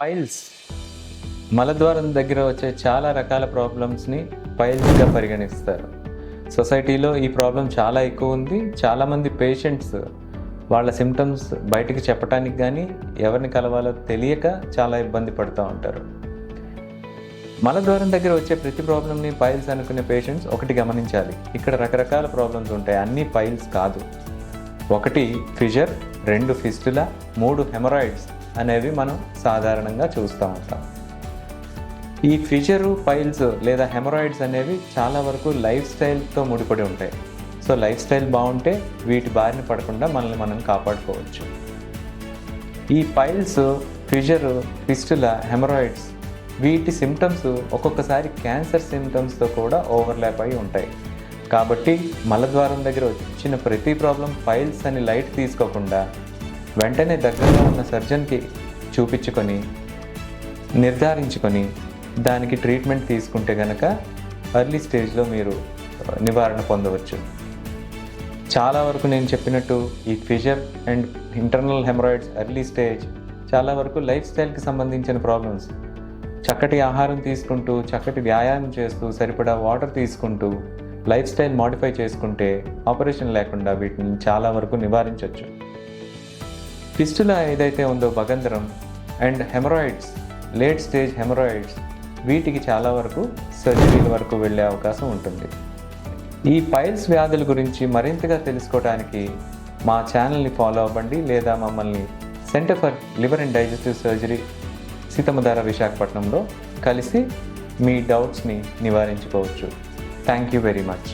Piles మలద్వారం దగ్గర వచ్చే చాలా రకాల ప్రాబ్లమ్స్ని పైల్స్గా పరిగణిస్తారు. సొసైటీలో ఈ ప్రాబ్లం చాలా ఎక్కువ ఉంది. చాలామంది పేషెంట్స్ వాళ్ళ సిమ్టమ్స్ బయటికి చెప్పడానికి కానీ ఎవరిని కలవాలో తెలియక చాలా ఇబ్బంది పడుతూ ఉంటారు. మలద్వారం దగ్గర వచ్చే ప్రతి ప్రాబ్లమ్ని పైల్స్ అనుకునే పేషెంట్స్ ఒకటి గమనించాలి. ఇక్కడ రకరకాల ప్రాబ్లమ్స్ ఉంటాయి, అన్నీ పైల్స్ కాదు. 1 ఫిషర్, 2 ఫిస్టులా, 3 హెమరాయిడ్స్ అనేవి మనం సాధారణంగా చూస్తూ ఉంటాం. ఈ ఫిషరు, పైల్స్ లేదా హెమరాయిడ్స్ అనేవి చాలా వరకు లైఫ్ స్టైల్తో ముడిపడి ఉంటాయి. సో లైఫ్ స్టైల్ బాగుంటే వీటి బారిన పడకుండా మనల్ని మనం కాపాడుకోవచ్చు. ఈ పైల్స్, ఫిషరు, ఫిస్టులా, హెమరాయిడ్స్ వీటి సిమ్టమ్స్ ఒక్కొక్కసారి క్యాన్సర్ సిమ్టమ్స్తో కూడా ఓవర్లాప్ అయి ఉంటాయి. కాబట్టి మలద్వారం దగ్గర వచ్చిన ప్రతి ప్రాబ్లం పైల్స్ అని లైట్ తీసుకోకుండా వెంటనే దగ్గరలో ఉన్న సర్జన్కి చూపించుకొని నిర్ధారించుకొని దానికి ట్రీట్మెంట్ తీసుకుంటే కనుక ఎర్లీ స్టేజ్లో మీరు నివారణ పొందవచ్చు. చాలా వరకు నేను చెప్పినట్టు ఈ fissure and internal haemorrhoids early stage చాలా వరకు లైఫ్ స్టైల్కి సంబంధించిన ప్రాబ్లమ్స్. చక్కటి ఆహారం తీసుకుంటూ, చక్కటి వ్యాయామం చేస్తూ, సరిపడా వాటర్ తీసుకుంటూ లైఫ్ స్టైల్ మాడిఫై చేసుకుంటే ఆపరేషన్ లేకుండా వీటిని చాలా వరకు నివారించవచ్చు. ఫిస్టులా ఏదైతే ఉందో భగంధరం and haemorrhoids, late stage haemorrhoids వీటికి చాలా వరకు సర్జరీల వరకు వెళ్ళే అవకాశం ఉంటుంది. ఈ పైల్స్ వ్యాధుల గురించి మరింతగా తెలుసుకోవడానికి మా ఛానల్ని ఫాలో అవ్వండి, లేదా మమ్మల్ని centre for liver and digestive surgery Seethammadhara విశాఖపట్నంలో కలిసి మీ డౌట్స్ని నివారించుకోవచ్చు. Thank you very much.